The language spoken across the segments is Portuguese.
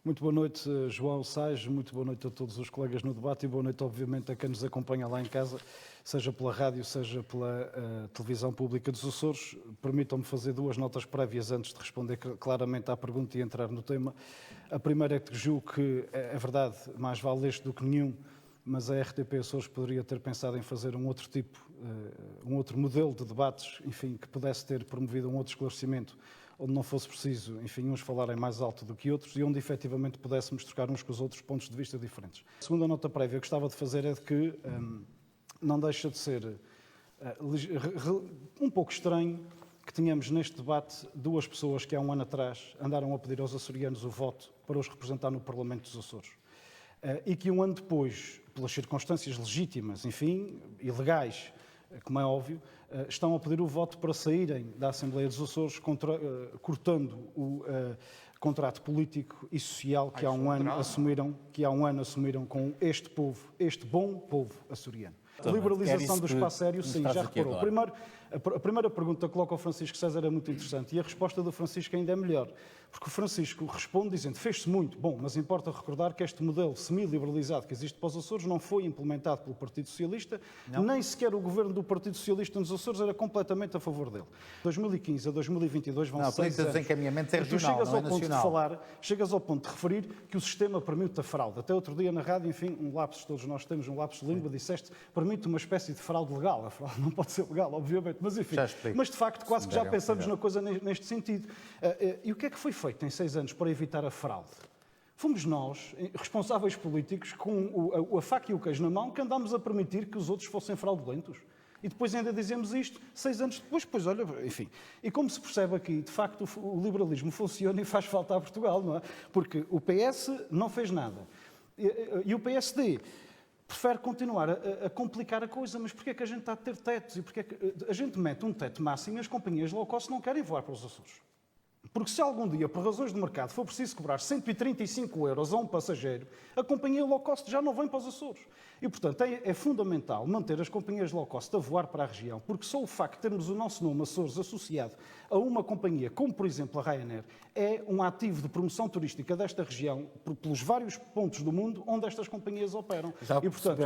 Muito boa noite, João Sais, muito boa noite a todos os colegas no debate e boa noite, obviamente, a quem nos acompanha lá em casa, seja pela rádio, seja pela televisão pública dos Açores. Permitam-me fazer duas notas prévias antes de responder claramente à pergunta e entrar no tema. A primeira é que julgo que, é verdade, mais vale este do que nenhum, mas a RTP Açores poderia ter pensado em fazer um outro tipo, um outro modelo de debates, enfim, que pudesse ter promovido um outro esclarecimento, onde não fosse preciso, enfim, uns falarem mais alto do que outros e onde efetivamente pudéssemos trocar uns com os outros pontos de vista diferentes. A segunda nota prévia que gostava de fazer é de que não deixa de ser um pouco estranho que tenhamos neste debate duas pessoas que há um ano atrás andaram a pedir aos açorianos o voto para os representar no Parlamento dos Açores. E que um ano depois, pelas circunstâncias legítimas, enfim, ilegais, como é óbvio, estão a pedir o voto para saírem da Assembleia dos Açores, cortando o contrato político e social que há um ano assumiram com este povo, este bom povo açoriano. A liberalização do espaço aéreo, sim, já reparou. A primeira pergunta que coloca o Francisco César é muito interessante e a resposta do Francisco ainda é melhor, porque o Francisco responde dizendo: fez-se muito, bom, mas importa recordar que este modelo semi-liberalizado que existe para os Açores não foi implementado pelo Partido Socialista, nem sequer o governo do Partido Socialista nos Açores era completamente a favor dele. De 2015 a 2022 vão 6 anos. Desencaminhamento é regional, chegas não é ao ponto nacional. de falar, chegas ao ponto de referir que o sistema permite a fraude. Até outro dia na rádio, enfim, um lapso, todos nós temos um lapso de língua, disseste, permite uma espécie de fraude legal. A fraude não pode ser legal, obviamente, mas enfim. Mas de facto quase que já pensamos na coisa neste sentido. E o que é que foi feito em 6 anos para evitar a fraude? Fomos nós, responsáveis políticos, com a faca e o queijo na mão, que andámos a permitir que os outros fossem fraudulentos. E depois ainda dizemos isto 6 anos depois, pois olha, enfim. E como se percebe aqui, de facto, o liberalismo funciona e faz falta a Portugal, não é? Porque o PS não fez nada. E o PSD prefere continuar a complicar a coisa, mas porquê é que a gente está a ter tetos? E porquê é que a gente mete um teto máximo e as companhias low cost não querem voar para os Açores? Porque se algum dia, por razões de mercado, for preciso cobrar 135 euros a um passageiro, a companhia low cost já não vem para os Açores. E, portanto, é fundamental manter as companhias low cost a voar para a região, porque só o facto de termos o nosso nome Açores associado a uma companhia, como por exemplo a Ryanair, é um ativo de promoção turística desta região, pelos vários pontos do mundo onde estas companhias operam. E, portanto,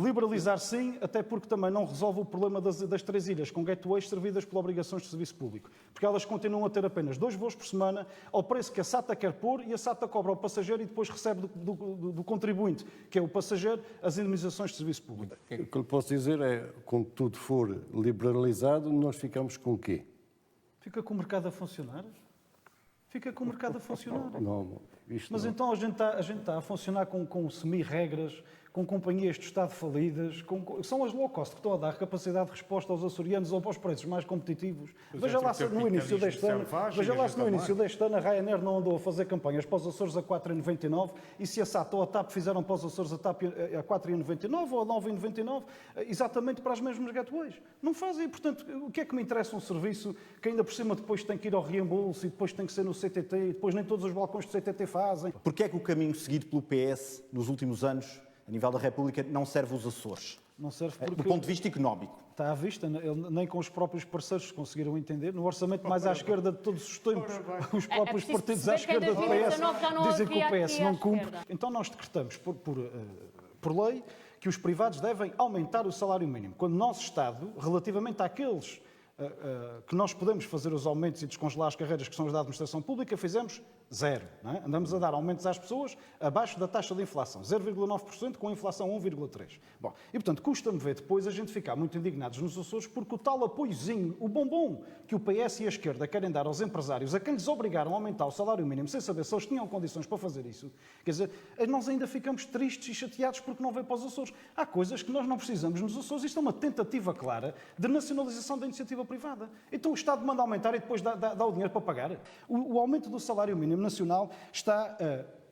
liberalizar sim, até porque também não resolve o problema das 3 ilhas, com gateways servidas por obrigações de serviço público. Porque elas continuam a ter apenas 2 voos por semana, ao preço que a SATA quer pôr, e a SATA cobra ao passageiro e depois recebe do contribuinte, que é o passageiro, as indemnizações de serviço público. O que lhe posso dizer é, quando tudo for liberalizado, nós ficamos com o quê? Fica com o mercado a funcionar? Fica com o mercado a funcionar. Mas não. então a gente está a funcionar com semi-regras, com companhias de Estado falidas, são as low cost que estão a dar capacidade de resposta aos açorianos ou aos preços mais competitivos. Veja lá se no início deste ano a Ryanair não andou a fazer campanhas para os Açores a 4,99 e se a SATA ou a TAP fizeram para os Açores a 4,99 ou a 9,99 exatamente para as mesmas gateways. Não fazem, portanto, o que é que me interessa um serviço que ainda por cima depois tem que ir ao reembolso e depois tem que ser no CTT e depois nem todos os balcões do CTT fazem. Porquê é que o caminho seguido pelo PS nos últimos anos, a nível da República, não serve os Açores? Não serve porque... Do ponto de vista económico. Está à vista, nem com os próprios parceiros conseguiram entender. No orçamento mais à esquerda de todos os tempos, os próprios partidos à esquerda do PS dizem que o PS não cumpre. Então nós decretamos por lei que os privados devem aumentar o salário mínimo. Quando o nosso Estado, relativamente àqueles que nós podemos fazer os aumentos e descongelar as carreiras que são as da administração pública, fizemos 0. Não é? Andamos a dar aumentos às pessoas abaixo da taxa de inflação, 0,9% com a inflação 1,3%. Bom, e portanto custa-me ver depois a gente ficar muito indignados nos Açores porque o tal apoiozinho, o bombom que o PS e a esquerda querem dar aos empresários, a quem lhes obrigaram a aumentar o salário mínimo sem saber se eles tinham condições para fazer isso, quer dizer, nós ainda ficamos tristes e chateados porque não vem para os Açores. Há coisas que nós não precisamos nos Açores. Isto é uma tentativa clara de nacionalização da iniciativa privada. Então o Estado manda aumentar e depois dá o dinheiro para pagar. O aumento do salário mínimo nacional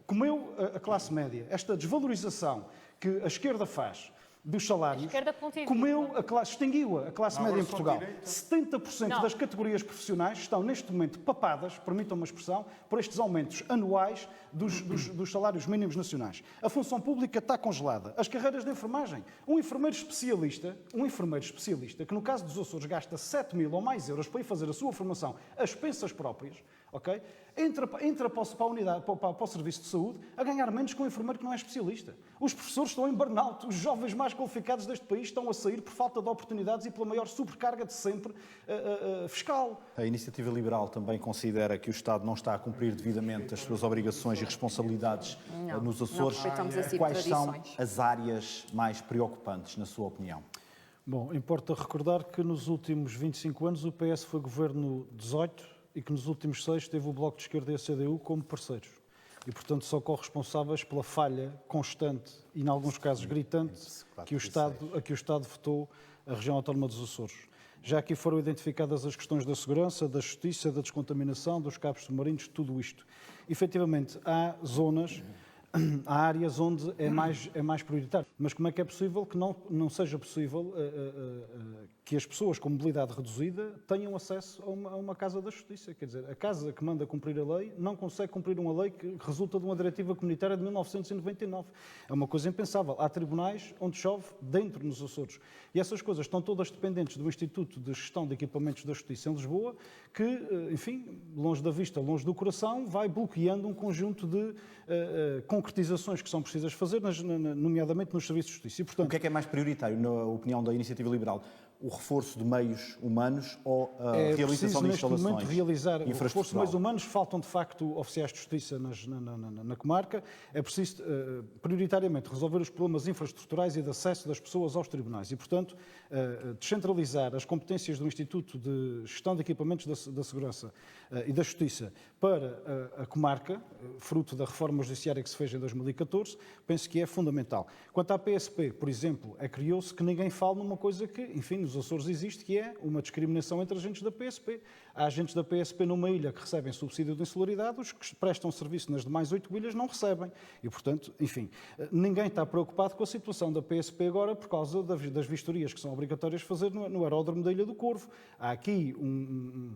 comeu a classe média. Esta desvalorização que a esquerda faz dos salários, esquerda contigo, comeu a classe, extinguiu a classe média em Portugal. 70% Não. das categorias profissionais estão, neste momento, papadas, permitam uma expressão, por estes aumentos anuais dos salários mínimos nacionais. A função pública está congelada. As carreiras de enfermagem. Um enfermeiro especialista, que no caso dos Açores gasta 7.000 ou mais euros para ir fazer a sua formação às expensas próprias, ok? Entra para a unidade, para o serviço de saúde, a ganhar menos que um enfermeiro que não é especialista. Os professores estão em burnout, os jovens mais qualificados deste país estão a sair por falta de oportunidades e pela maior sobrecarga de sempre fiscal. A Iniciativa Liberal também considera que o Estado não está a cumprir devidamente as suas obrigações e responsabilidades nos Açores. Quais são as áreas mais preocupantes, na sua opinião? Bom, importa recordar que nos últimos 25 anos o PS foi governo 18 e que nos últimos 6 teve o Bloco de Esquerda e a CDU como parceiros. E, portanto, são corresponsáveis pela falha constante e, em alguns casos, gritante a que o Estado votou a região autónoma dos Açores. Já aqui foram identificadas as questões da segurança, da justiça, da descontaminação, dos cabos submarinos, tudo isto. Efetivamente, há zonas, há áreas onde é mais prioritário. Mas como é que é possível que não seja possível que as pessoas com mobilidade reduzida tenham acesso a uma Casa da Justiça? Quer dizer, a Casa que manda cumprir a lei não consegue cumprir uma lei que resulta de uma diretiva comunitária de 1999. É uma coisa impensável. Há tribunais onde chove dentro nos Açores. E essas coisas estão todas dependentes do Instituto de Gestão de Equipamentos da Justiça em Lisboa, que, enfim, longe da vista, longe do coração, vai bloqueando um conjunto de concretizações que são precisas fazer, nomeadamente nos serviços de justiça. E, portanto, o que é mais prioritário, na opinião da Iniciativa Liberal? O reforço de meios humanos ou a realização de instalações? É preciso, neste momento, realizar o reforço de meios humanos. Faltam, de facto, oficiais de justiça na comarca. É preciso, prioritariamente, resolver os problemas infraestruturais e de acesso das pessoas aos tribunais. E, portanto, descentralizar as competências do Instituto de Gestão de Equipamentos da Segurança e da Justiça para a comarca, fruto da reforma judiciária que se fez em 2014, penso que é fundamental. Quanto à PSP, por exemplo, criou-se que ninguém fale numa coisa que, enfim, nos Açores existe, que é uma discriminação entre agentes da PSP. Há agentes da PSP numa ilha que recebem subsídio de insularidade, os que prestam serviço nas demais 8 ilhas não recebem. E, portanto, enfim, ninguém está preocupado com a situação da PSP agora por causa das vistorias que são obrigatórias fazer no aeródromo da Ilha do Corvo. Há aqui um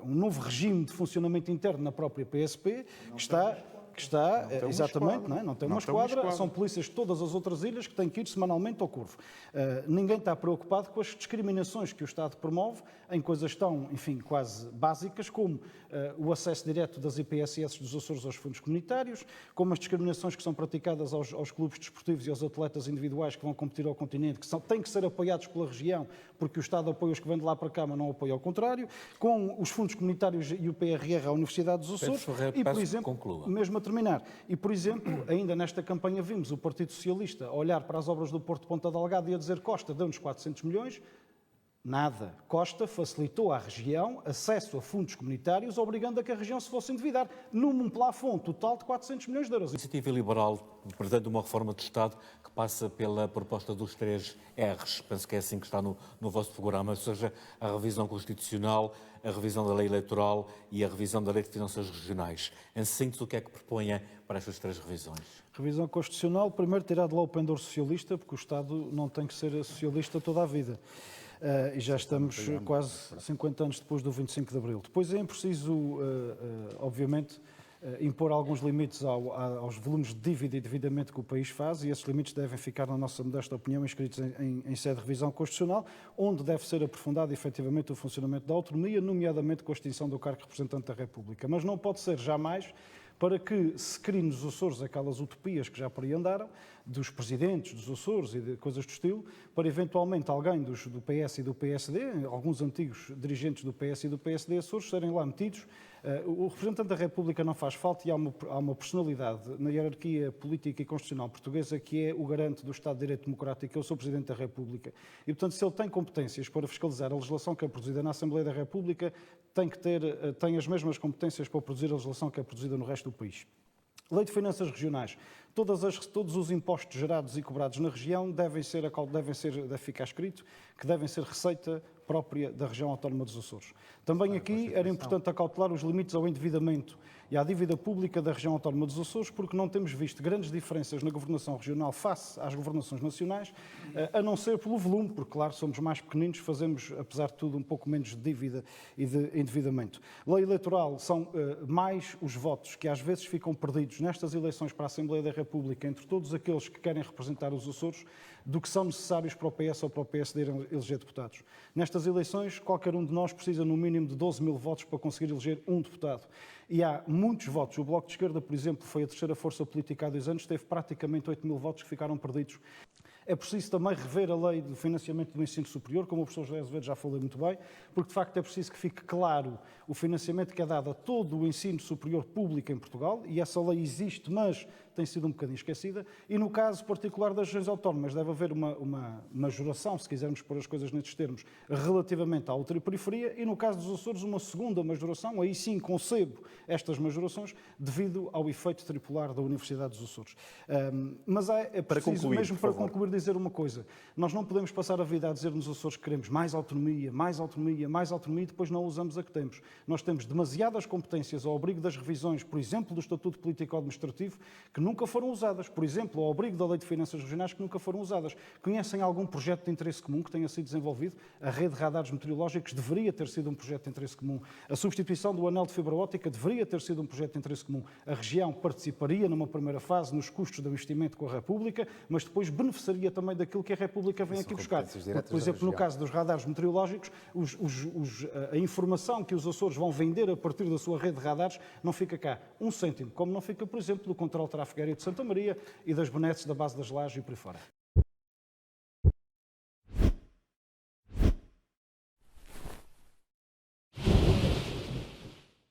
novo regime de funcionamento interno na própria PSP que está exatamente, não tem uma esquadra, são polícias de todas as outras ilhas que têm que ir semanalmente ao Corvo. Ninguém está preocupado com as discriminações que o Estado promove em coisas tão, enfim, quase básicas, como o acesso direto das IPSS dos Açores aos fundos comunitários, como as discriminações que são praticadas aos clubes desportivos e aos atletas individuais que vão competir ao continente, que têm que ser apoiados pela região, porque o Estado apoia os que vêm de lá para cá, mas não apoia ao contrário, com os fundos comunitários e o PRR à Universidade dos Açores, e, por exemplo, mesmo a terminar. E, por exemplo, ainda nesta campanha vimos o Partido Socialista a olhar para as obras do Porto de Ponta Delgada e a dizer Costa deu-nos 400 milhões. Nada. Costa facilitou à região acesso a fundos comunitários, obrigando a que a região se fosse endividar, num plafond total de 400 milhões de euros. A Iniciativa Liberal pretende uma reforma do Estado que passa pela proposta dos 3 R's. Penso que é assim que está no vosso programa, ou seja, a revisão constitucional, a revisão da lei eleitoral e a revisão da lei de finanças regionais. Em síntese, o que é que propõem para estas 3 revisões? Revisão constitucional, primeiro tirar de lá o pendor socialista, porque o Estado não tem que ser socialista toda a vida. E já estamos quase 50 anos depois do 25 de Abril. Depois é preciso, obviamente, impor alguns limites aos volumes de dívida e endividamento que o país faz, e esses limites devem ficar, na nossa modesta opinião, inscritos em sede de revisão constitucional, onde deve ser aprofundado efetivamente o funcionamento da autonomia, nomeadamente com a extinção do cargo de representante da República. Mas não pode ser jamais para que se criem nos Açores aquelas utopias que já por aí andaram, dos presidentes dos Açores e de coisas do estilo, para eventualmente alguém do PS e do PSD, alguns antigos dirigentes do PS e do PSD Açores, serem lá metidos. O representante da República não faz falta e há uma personalidade na hierarquia política e constitucional portuguesa que é o garante do Estado de Direito Democrático, é o Sr. Presidente da República. E, portanto, se ele tem competências para fiscalizar a legislação que é produzida na Assembleia da República, tem as mesmas competências para produzir a legislação que é produzida no resto do país. Lei de Finanças Regionais. Todos os impostos gerados e cobrados na região deve ficar escrito que devem ser receita própria da região autónoma dos Açores. Também aqui era importante acautelar os limites ao endividamento e à dívida pública da região autónoma dos Açores, porque não temos visto grandes diferenças na governação regional face às governações nacionais, a não ser pelo volume, porque, claro, somos mais pequeninos, fazemos, apesar de tudo, um pouco menos de dívida e de endividamento. Lei eleitoral são mais os votos que às vezes ficam perdidos nestas eleições para a Assembleia da República entre todos aqueles que querem representar os Açores do que são necessários para o PS ou para o PSD eleger deputados. Nestas eleições, qualquer um de nós precisa no mínimo de 12 mil votos para conseguir eleger um deputado. E há muitos votos. O Bloco de Esquerda, por exemplo, foi a terceira força política há 2 anos, teve praticamente 8 mil votos que ficaram perdidos. É preciso também rever a lei do financiamento do ensino superior, como o professor José Azevedo já falou muito bem, porque de facto é preciso que fique claro o financiamento que é dado a todo o ensino superior público em Portugal, e essa lei existe, mas tem sido um bocadinho esquecida, e no caso particular das regiões autónomas deve haver uma majoração, se quisermos pôr as coisas nestes termos, relativamente à ultraperiferia, e no caso dos Açores uma segunda majoração, aí sim concebo estas majorações, devido ao efeito tripular da Universidade dos Açores. Mas é preciso, mesmo para concluir, dizer uma coisa. Nós não podemos passar a vida a dizer nos Açores que queremos mais autonomia, mais autonomia, mais autonomia e depois não usamos a que temos. Nós temos demasiadas competências ao abrigo das revisões, por exemplo, do Estatuto Político-Administrativo, que nunca foram usadas. Por exemplo, ao abrigo da Lei de Finanças Regionais, que nunca foram usadas. Conhecem algum projeto de interesse comum que tenha sido desenvolvido? A rede de radares meteorológicos deveria ter sido um projeto de interesse comum. A substituição do anel de fibra óptica deveria ter sido um projeto de interesse comum. A região participaria numa primeira fase nos custos do investimento com a República, mas depois beneficiaria também daquilo que a República vem aqui buscar. Porque, por exemplo, no caso dos radares meteorológicos, a informação que os Açores vão vender a partir da sua rede de radares não fica cá 1 cêntimo, como não fica, por exemplo, do controle de tráfego aéreo de Santa Maria e das bonetes da base das Lajes e por aí fora.